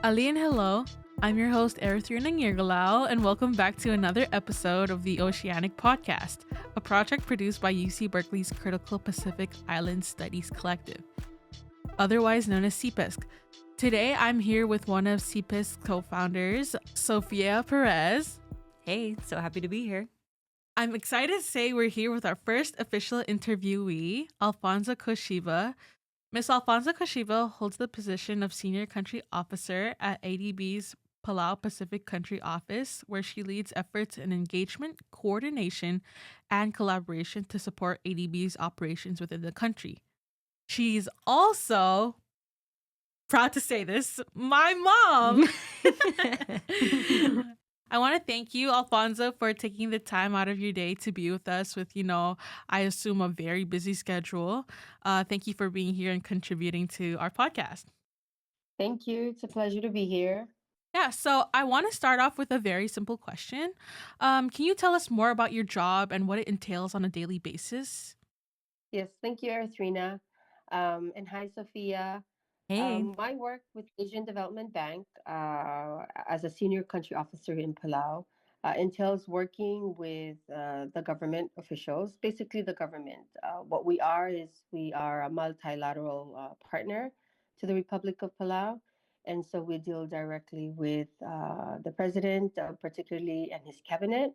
Alii and hello. I'm your host, Erithrina Ngirgalau, and welcome back to another episode of the Oceanic Podcast, a project produced by UC Berkeley's Critical Pacific Island Studies Collective, otherwise known as CPISC. Today, I'm here with one of CPISC's co-founders, Sofia Perez. Hey, so happy to be here. I'm excited to say we're here with our first official interviewee, Alfonsa Koshiba. Miss Alfonsa Koshiba holds the position of Senior Country Officer at ADB's Palau Pacific Country Office, where she leads efforts in engagement, coordination, and collaboration to support ADB's operations within the country. She's also, proud to say this, my mom. I want to thank you, Alfonso, for taking the time out of your day to be with us with, I assume a very busy schedule. Thank you for being here and contributing to our podcast. Thank you. It's a pleasure to be here. Yeah, so I want to start off with a very simple question. Can you tell us more about your job and what it entails on a daily basis? Yes, thank you, Erithrina. And hi, Sophia. Hey. My work with Asian Development Bank as a senior country officer in Palau entails working with the government officials, basically the government. What we are is we are a multilateral partner to the Republic of Palau. And so we deal directly with the president, particularly, and his cabinet.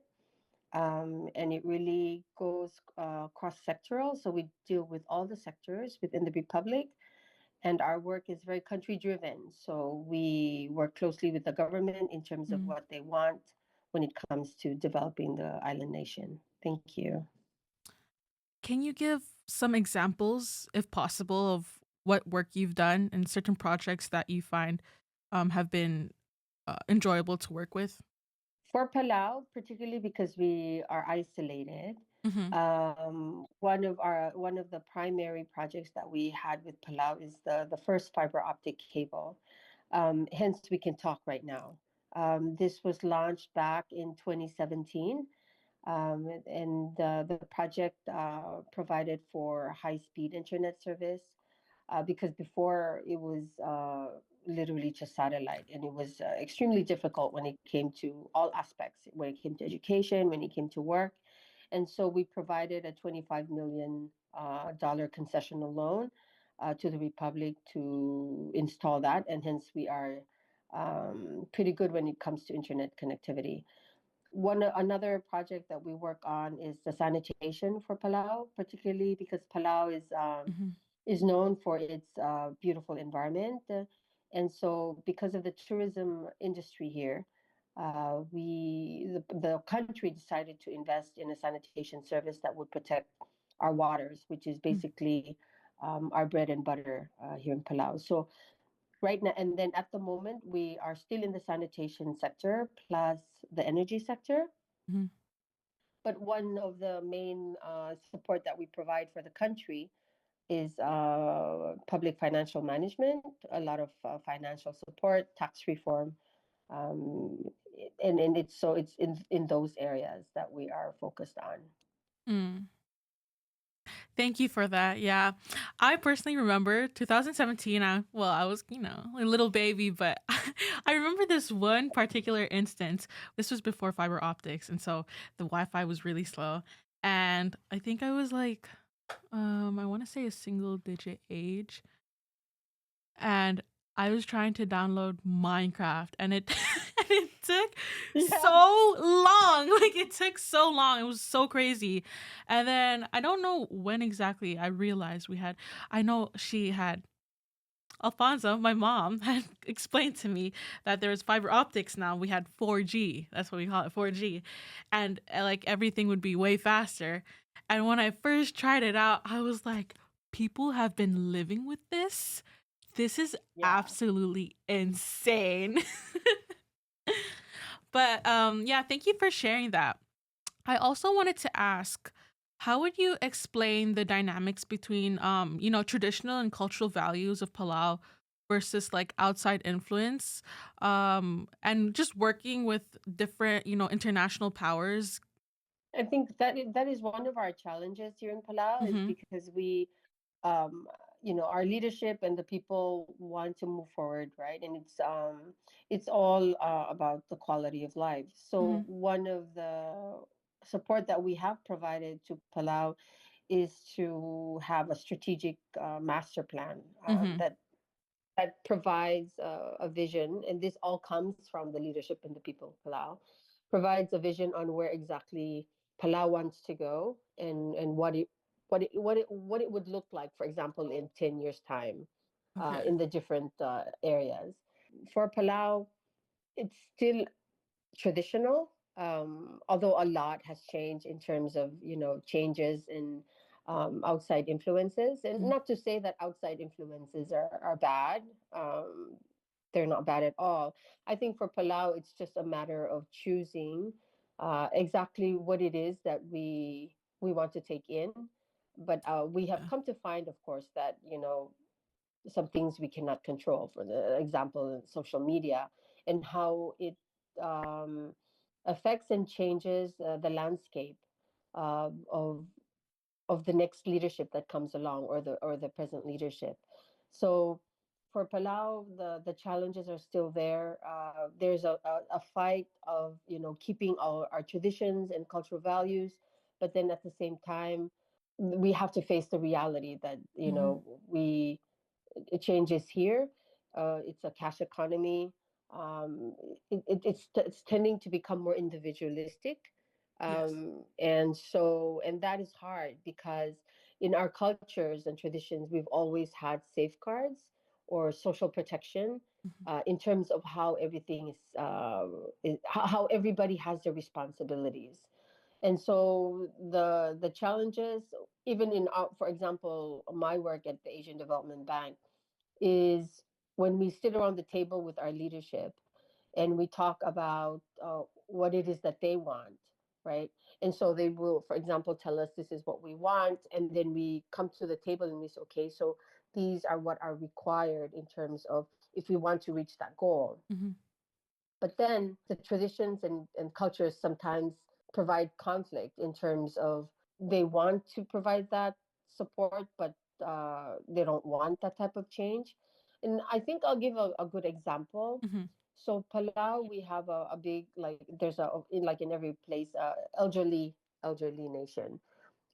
And it really goes cross-sectoral. So we deal with all the sectors within the Republic. And our work is very country driven. So we work closely with the government in terms of what they want when it comes to developing the island nation. Thank you. Can you give some examples, if possible, of what work you've done and certain projects that you find have been enjoyable to work with? For Palau, particularly because we are isolated, one of the primary projects that we had with Palau is the first fiber optic cable. Hence, we can talk right now. This was launched back in 2017, and the project provided for high-speed internet service because before it was literally just satellite, and it was extremely difficult when it came to all aspects, when it came to education, when it came to work. And so we provided a $25 million concessional loan to the Republic to install that. And hence we are pretty good when it comes to internet connectivity. Another project that we work on is the sanitation for Palau, particularly because Palau is known for its beautiful environment. And so because of the tourism industry here, the country decided to invest in a sanitation service that would protect our waters, which is basically our bread and butter here in Palau. So right now, and then at the moment, we are still in the sanitation sector plus the energy sector. But one of the main support that we provide for the country is public financial management, a lot of financial support, tax reform, and it's in those areas that we are focused on. Thank you for that. Yeah. I personally remember 2017. I was, a little baby, but I remember this one particular instance. This was before fiber optics. And so the Wi-Fi was really slow. And I think I was like, I want to say a single digit age. And I was trying to download Minecraft and it and it took so long. Like it took so long. It was so crazy. And then I don't know when exactly I realized Alfonso, my mom, had explained to me that there was fiber optics now. We had 4G. That's what we call it, 4G. And like everything would be way faster. And when I first tried it out, I was like, people have been living with this? This is absolutely insane. But thank you for sharing that. I also wanted to ask, how would you explain the dynamics between traditional and cultural values of Palau versus like outside influence, and just working with different, international powers? I think that is one of our challenges here in Palau is because we our leadership and the people want to move forward, right? And it's all about the quality of life. So one of the support that we have provided to Palau is to have a strategic master plan that provides a vision, and this all comes from the leadership and the people of Palau, provides a vision on where exactly Palau wants to go, and what it would look like, for example, in 10 years' time, Okay. in the different areas. For Palau, it's still traditional, although a lot has changed in terms of changes in outside influences. And not to say that outside influences are bad. They're not bad at all. I think for Palau, it's just a matter of choosing exactly what it is that we want to take in. But we have Yeah. come to find, of course, that some things we cannot control. For the example, social media and how it um, affects and changes the landscape of the next leadership that comes along, or the present leadership. So for Palau, the challenges are still there. There's a fight of keeping our traditions and cultural values, but then at the same time, we have to face the reality that we changes here. It's a cash economy. Um, it's tending to become more individualistic, Yes. and that is hard because in our cultures and traditions, we've always had safeguards or social protection in terms of how everything how everybody has their responsibilities. And so the challenges, even in for example, my work at the Asian Development Bank, is when we sit around the table with our leadership and we talk about what it is that they want, right? And so they will, for example, tell us this is what we want, and then we come to the table and we say, okay, so these are what are required in terms of if we want to reach that goal. But then the traditions and cultures sometimes provide conflict in terms of they want to provide that support, but they don't want that type of change. And I think I'll give a good example. So Palau, we have a big, like there's in every place, elderly nation.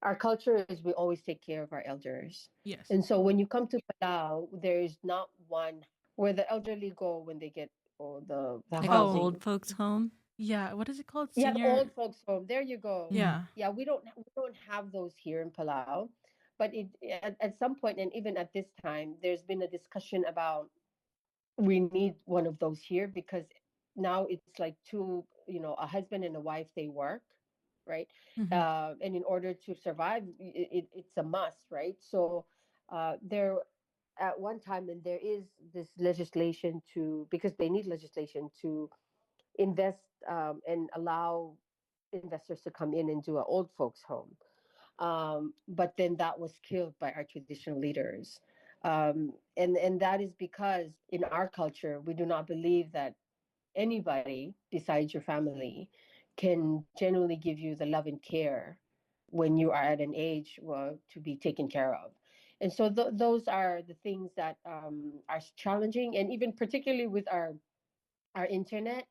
Our culture is we always take care of our elders. Yes. And so when you come to Palau, there is not one where the elderly go when they get the Like an Oh, housing. old folks' home. yeah. What is it called? Yeah, the Senior. old folks home. There you go. Hmm. Yeah. Yeah, we don't have those here in Palau, but at some point, and even at this time, there's been a discussion about we need one of those here because now it's like a husband and a wife, they work, right? And in order to survive, it's a must, right? So there at one time, and there is this legislation because they need legislation to invest and allow investors to come in and do an old folks home. But then that was killed by our traditional leaders. And that is because in our culture, we do not believe that anybody besides your family can genuinely give you the love and care when you are at an age to be taken care of. And so those are the things that are challenging. And even particularly with our internet,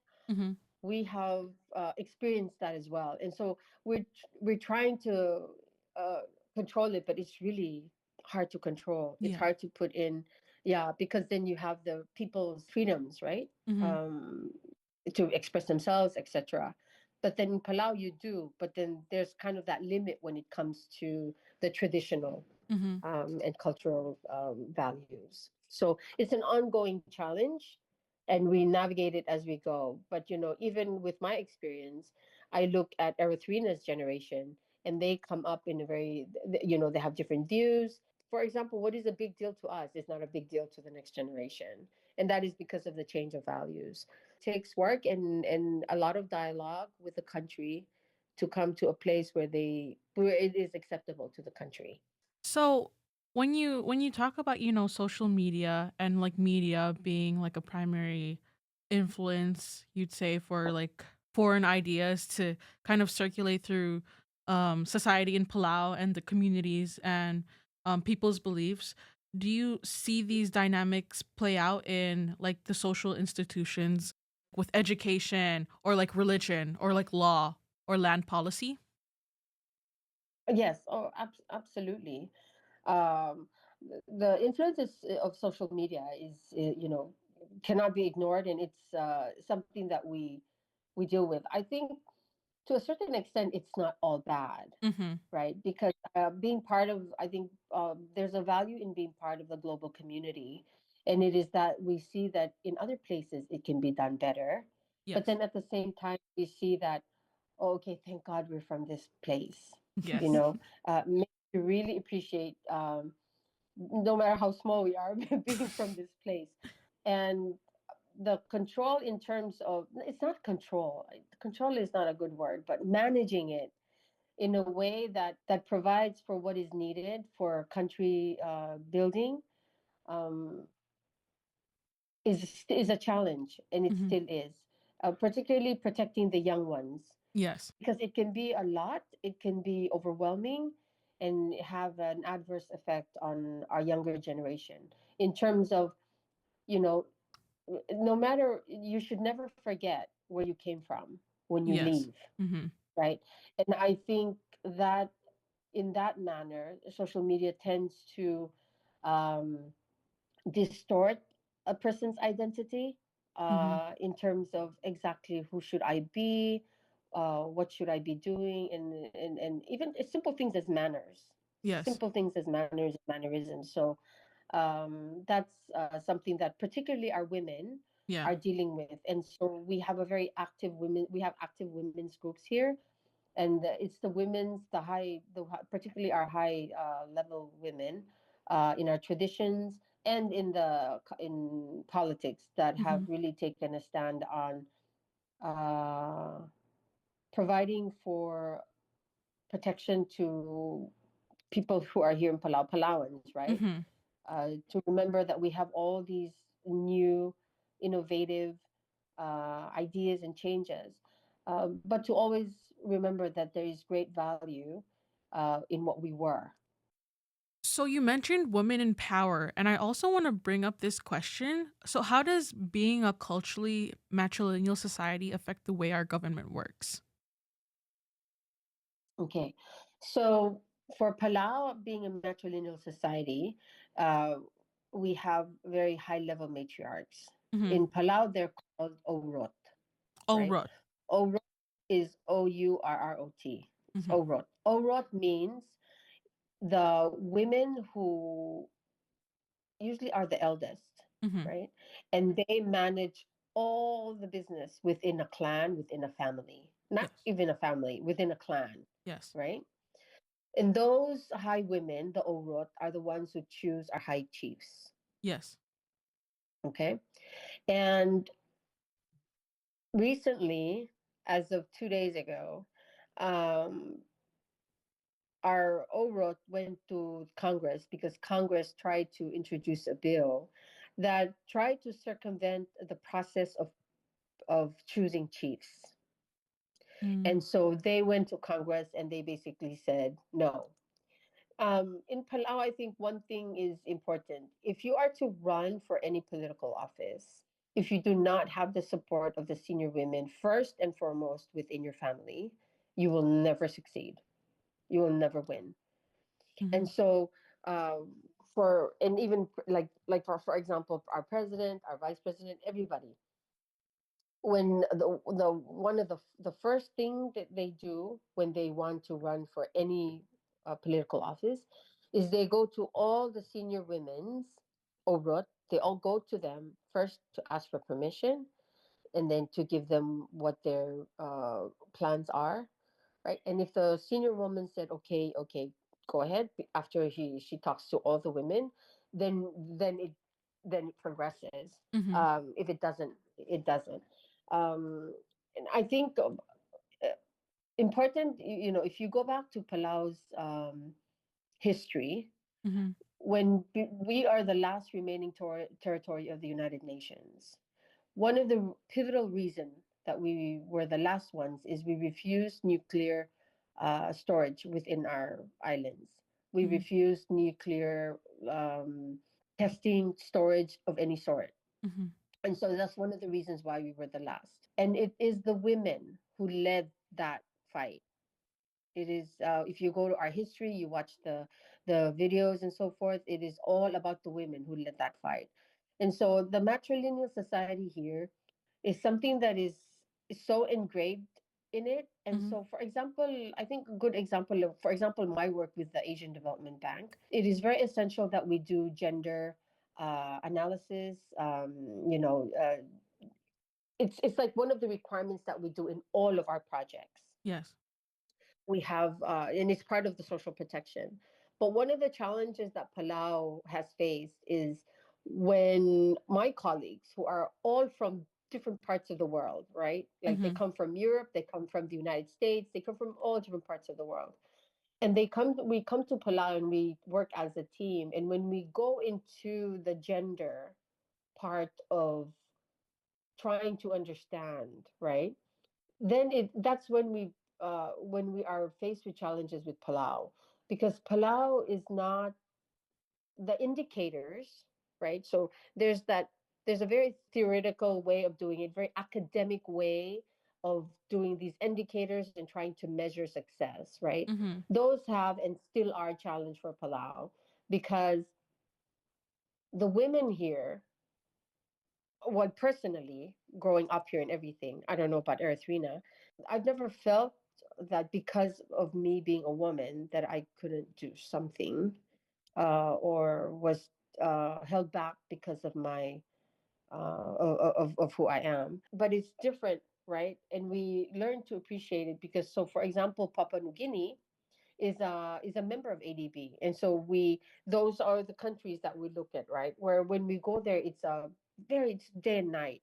we have experienced that as well. And so we're trying to uh, control it, but it's really hard to control. It's Yeah. hard to put in, yeah, because then you have the people's freedoms, right? Um, to express themselves, etc. But then in Palau you do, but then there's kind of that limit when it comes to the traditional and cultural values. So it's an ongoing challenge, and we navigate it as we go. But even with my experience, I look at Eritrea's generation, and they come up in a they have different views. For example, what is a big deal to us is not a big deal to the next generation, and that is because of the change of values. It takes work and a lot of dialogue with the country to come to a place where it is acceptable to the country. So when you talk about, social media and like media being like a primary influence, you'd say, for like foreign ideas to kind of circulate through society in Palau and the communities and people's beliefs. do you see these dynamics play out in like the social institutions with education or like religion or like law or land policy? Yes, oh, absolutely. Um, the influences of social media is, cannot be ignored, and it's something that we deal with. I think to a certain extent, it's not all bad, Mm-hmm. right? Because being part of, I think there's a value in being part of the global community. And it is that we see that in other places it can be done better. But Yes. then at the same time, we see that, oh, okay, thank God we're from this place. You Yes. know, makes you really appreciate, no matter how small we are, being from this place. And the control in terms of, it's not control. Control is not a good word, but managing it in a way that provides for what is needed for country building, um, is a challenge, and it Mm-hmm. still is. Particularly protecting the young ones, Yes. because it can be a lot, it can be overwhelming, and have an adverse effect on our younger generation in terms of, you know, no matter, you should never forget where you came from when you Yes. leave, Mm-hmm. right? And I think that in that manner, social media tends to um, distort a person's identity Mm-hmm. in terms of exactly who should I be, what should I be doing, and even simple things as manners, Yes. simple things as manners, mannerisms. So that's something that particularly our women Yeah. are dealing with, and so we have a very active women. We have active women's groups here, and it's the women's, particularly our high level women in our traditions and in politics that have Mm-hmm. really taken a stand on uh, providing for protection to people who are here in Palau, Palauans, right? Mm-hmm. To remember that we have all these new, innovative ideas and changes, but to always remember that there is great value in what we were. So you mentioned women in power, and I also want to bring up this question. So how does being a culturally matrilineal society affect the way our government works? Okay, so for Palau being a matrilineal society, uh, we have very high level matriarchs. Mm-hmm. In Palau, they're called Orot, Oh, right? right. Orot is Ourrot. It's Mm-hmm. Orot. Orot means the women who usually are the eldest, Mm-hmm. right? And they manage all the business within a clan, within a family, not Yes. even a family, within a clan, Yes. right? And those high women, the Orot, are the ones who choose our high chiefs, Yes. okay? And recently, as of 2 days ago, um, our Orot went to Congress because Congress tried to introduce a bill that tried to circumvent the process of choosing chiefs. Mm. And so they went to Congress and they basically said no. In Palau, I think one thing is important. If you are to run for any political office, if you do not have the support of the senior women, first and foremost within your family, you will never succeed. You will never win. Mm-hmm. And so, for and even like for example, our president, our vice president, everybody, when the one of the first thing that they do when they want to run for any political office is they go to all the senior women's orot. They all go to them first to ask for permission, and then to give them what their plans are, right? And if the senior woman said, okay, okay, go ahead, after she talks to all the women, then then it then it progresses. Mm-hmm. If it doesn't, it doesn't. And I think important, if you go back to Palau's history, Mm-hmm. when we are the last remaining territory of the United Nations, one of the pivotal reasons that we were the last ones is we refused nuclear storage within our islands. We Mm-hmm. refused nuclear. testing, storage of any sort. Mm-hmm. And so that's one of the reasons why we were the last. And it is the women who led that fight. It is if you go to our history, you watch the videos and so forth, it is all about the women who led that fight. And so the matrilineal society here is something that is so engraved in it. And Mm-hmm. so, for example, I think a good example of, for example, my work with the Asian Development Bank, it is very essential that we do gender analysis. It's like one of the requirements that we do in all of our projects. Yes. We have, and it's part of the social protection. But one of the challenges that Palau has faced is when my colleagues, who are all from different parts of the world, right? Like they Mm-hmm. come from Europe, they come from the United States, they come from all different parts of the world. And we come to Palau and we work as a team. And when we go into the gender part of trying to understand, right? Then that's when we are faced with challenges with Palau, because Palau is not the indicators, right? So there's a very theoretical way of doing it, very academic way of doing these indicators and trying to measure success, right? Mm-hmm. Those have and still are a challenge for Palau, because the women here, well, personally, growing up here and everything, I don't know about Eritrea, I've never felt that because of me being a woman that I couldn't do something, or was held back because of my of who I am. But it's different, right? And we learn to appreciate it because, so for example, Papua New Guinea is a member of ADB, and so we those are the countries that we look at, right? Where when we go there, it's day and night,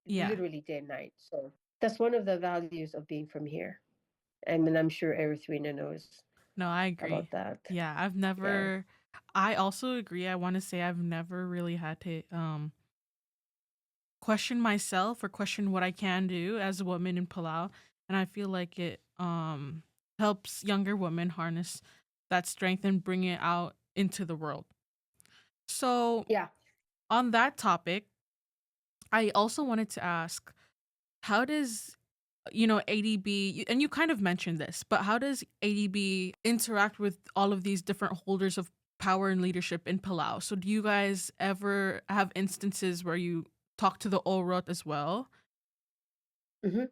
Yeah. literally day and night. So that's one of the values of being from here. I mean, I'm sure Eritrea knows No, I agree. about that. Yeah, Yeah. I also agree. I want to say I've never really had to question myself or question what I can do as a woman in Palau, and I feel like it helps younger women harness that strength and bring it out into the world. So, Yeah. on that topic, I also wanted to ask, how does ADB, and you kind of mentioned this, but how does ADB interact with all of these different holders of power and leadership in Palau? So do you guys ever have instances where you talk to the Orot as well? Hmm.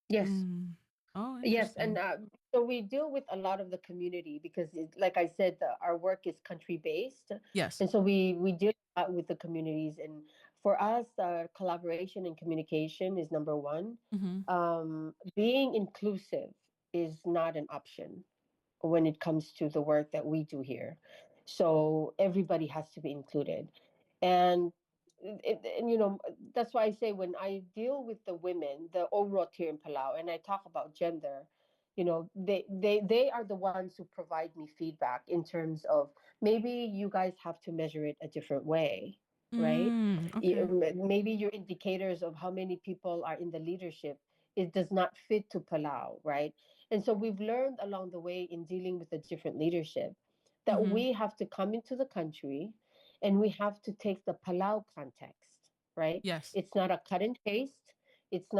Yes. Mm. Oh, Yes, and interesting. so we deal with a lot of the community because, like I said, our work is country based, Yes. and so we deal a lot with the communities. And for us, collaboration and communication is number one. Mm-hmm. Being inclusive is not an option when it comes to the work that we do here. So everybody has to be included. And that's why I say when I deal with the women, the Orot here in Palau, and I talk about gender, they are the ones who provide me feedback in terms of maybe you guys have to measure it a different way, right? Okay. Maybe your indicators of how many people are in the leadership, it does not fit to Palau, right? And so we've learned along the way in dealing with the different leadership that Mm-hmm. we have to come into the country and we have to take the Palau context, right? Yes. It's not a cut and paste. It's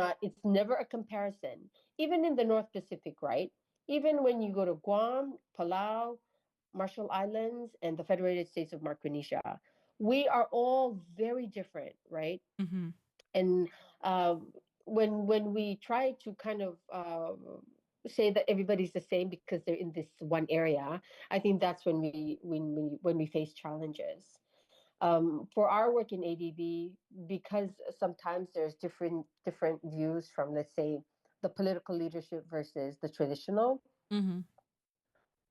never a comparison. Even in the North Pacific, right? Even when you go to Guam, Palau, Marshall Islands, and the Federated States of Micronesia, we are all very different, right? Mm-hmm. And when we try to kind of say that everybody's the same because they're in this one area, I think that's when we face challenges. For our work in ADB, because sometimes there's different views from, let's say, the political leadership versus the traditional. Mm-hmm.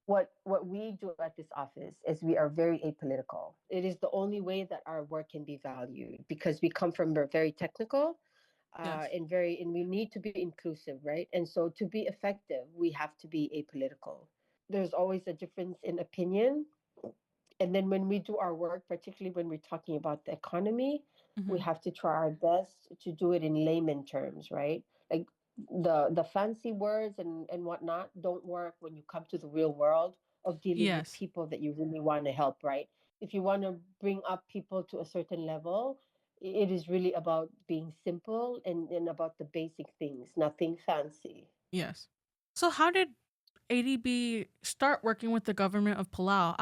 What we do at this office is we are very apolitical. It is the only way that our work can be valued because we come from a very technical Yes. and we need to be inclusive, right? And so to be effective, we have to be apolitical. There's always a difference in opinion, and then when we do our work, particularly when we're talking about the economy, we Mm-hmm. have to try our best to do it in layman terms, right? Like the fancy words and whatnot don't work when you come to the real world of dealing with Yes. people that you really want to help, right? if you want to bring up people to a certain level, it is really about being simple and about the basic things, nothing fancy. Yes. So how did ADB start working with the government of Palau?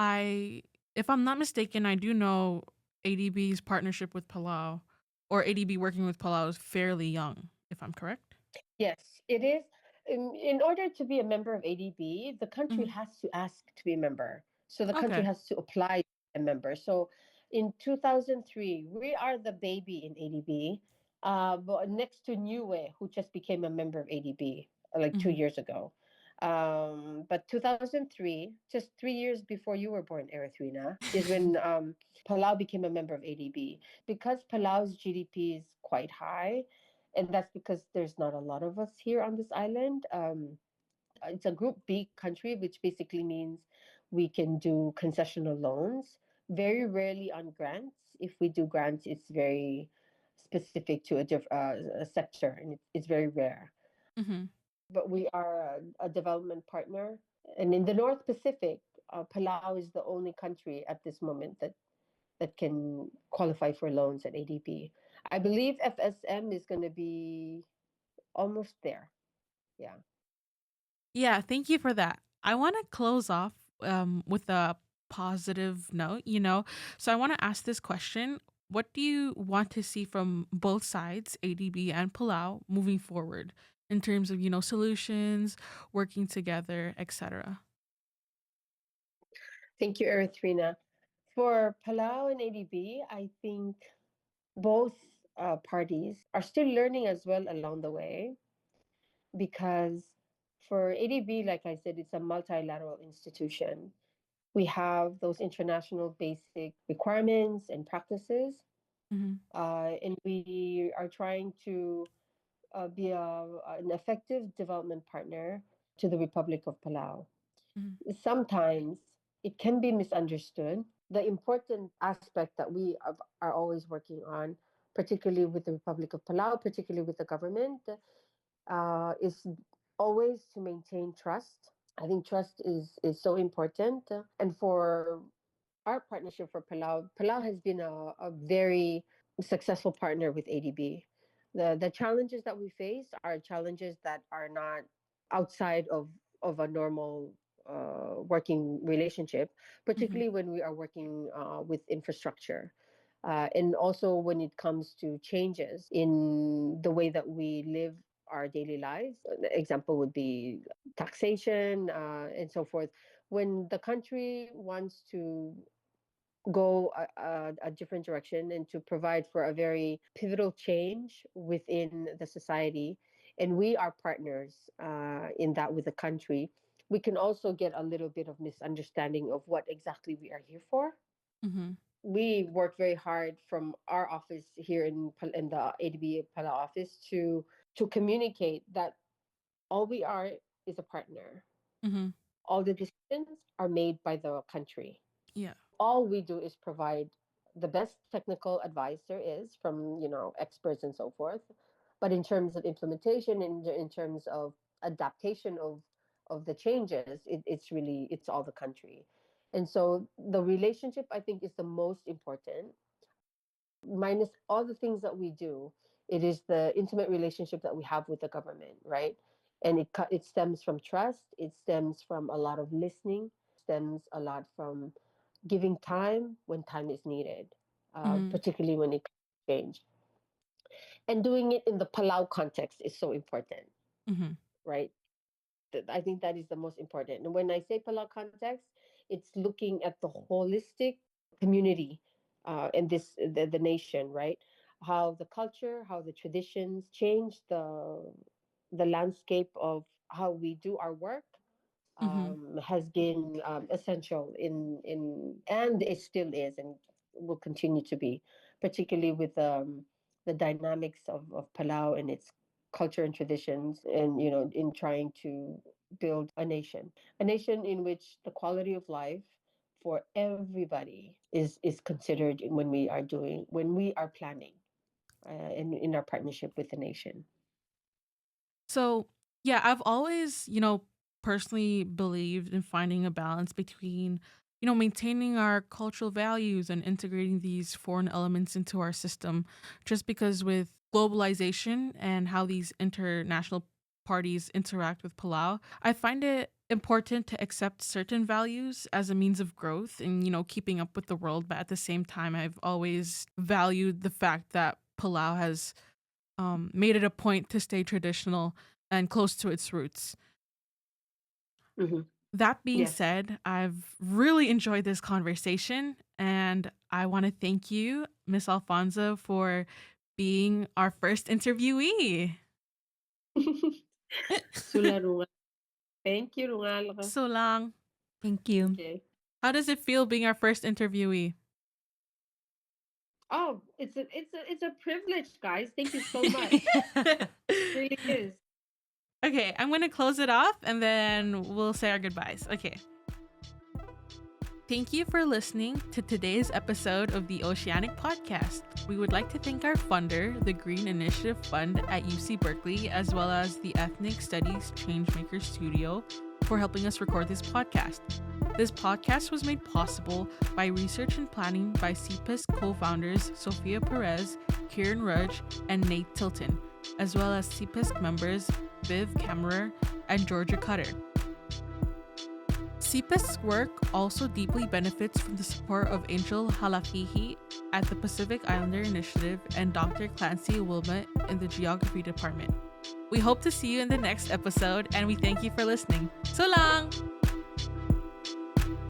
If I'm not mistaken, I do know ADB's partnership with Palau, or ADB working with Palau, is fairly young, if I'm correct. Yes, it is. In order to be a member of ADB, the country Hmm. has to ask to be a member. So the country Okay. has to apply to be a member. So in 2003, we are the baby in ADB, but next to Niue, who just became a member of ADB like two Hmm. years ago. But 2003, just 3 years before you were born, Erithrina, is when Palau became a member of ADB. Because Palau's GDP is quite high, and that's because there's not a lot of us here on this island. It's a Group B country, which basically means we can do concessional loans. Very rarely on grants. If we do grants, it's very specific to a sector, and it's very rare. Hmm. But we are a development partner, and in the North Pacific, Palau is the only country at this moment that can qualify for loans at ADB. I believe FSM is going to be almost there. Yeah. Yeah, thank you for that. I want to close off with a positive note, So I want to ask this question. What do you want to see from both sides, ADB and Palau, moving forward in terms of, solutions, working together, etc.? Thank you, Erithrina. For Palau and ADB, I think both parties are still learning as well along the way, because for ADB, like I said, it's a multilateral institution. We have those international basic requirements and practices, Mm-hmm. and we are trying to be an effective development partner to the Republic of Palau. Mm-hmm. Sometimes it can be misunderstood. The important aspect that we are always working on, particularly with the Republic of Palau, particularly with the government, is always to maintain trust. I think trust is so important. And for our partnership for Palau, Palau has been a very successful partner with ADB. The challenges that we face are challenges that are not outside of a normal working relationship, Mm-hmm. particularly when we are working with infrastructure. And also when it comes to changes in the way that we live our daily lives. An example would be taxation and so forth. When the country wants to go a different direction and to provide for a very pivotal change within the society, and we are partners in that with the country, we can also get a little bit of misunderstanding of what exactly we are here for. Mm-hmm. We work very hard from our office here in the ADB Pala office to communicate that all we are is a partner. Mm-hmm. All the decisions are made by the country. Yeah. All we do is provide the best technical advice there is from experts and so forth. But in terms of implementation, in terms of adaptation of the changes, it's all the country. And so the relationship, I think, is the most important. Minus all the things that we do, it is the intimate relationship that we have with the government, right? And it stems from trust, it stems from a lot of listening, stems a lot from giving time when time is needed, Mm-hmm. particularly when it comes to change. And doing it in the Palau context is so important, Mm-hmm. right? I think that is the most important. And when I say Palau context, it's looking at the holistic community and the nation, right? How the culture, how the traditions change the landscape of how we do our work, Mm-hmm. has been essential in and it still is and will continue to be, particularly with the dynamics of Palau and its culture and traditions, and in trying to build a nation in which the quality of life for everybody is considered when we are planning in our partnership with the nation. So, yeah, I've always, personally believed in finding a balance between, maintaining our cultural values and integrating these foreign elements into our system. Just because with globalization and how these international parties interact with Palau, I find it important to accept certain values as a means of growth and, keeping up with the world. But at the same time, I've always valued the fact that Palau has made it a point to stay traditional and close to its roots. Mm-hmm. That being Yes. said, I've really enjoyed this conversation, and I want to thank you, Miss Alfonso, for being our first interviewee. Sula Rungal. Thank you, Rungal. So long. Thank you. Okay. How does it feel being our first interviewee? Oh, it's a privilege, guys. Thank you so much. It really is. Okay, I'm going to close it off and then we'll say our goodbyes. Okay. Thank you for listening to today's episode of the Oceanic Podcast. We would like to thank our funder, the Green Initiative Fund at UC Berkeley, as well as the Ethnic Studies Changemaker Studio for helping us record this podcast. This podcast was made possible by research and planning by CPISC co-founders Sophia Perez, Kieran Rudge, and Nate Tilton, as well as CPISC members Viv Kammerer and Georgia Cutter. CPISC's work also deeply benefits from the support of Angel Halafihi at the Pacific Islander Initiative and Dr. Clancy Wilmot in the Geography Department. We hope to see you in the next episode, and we thank you for listening. So long!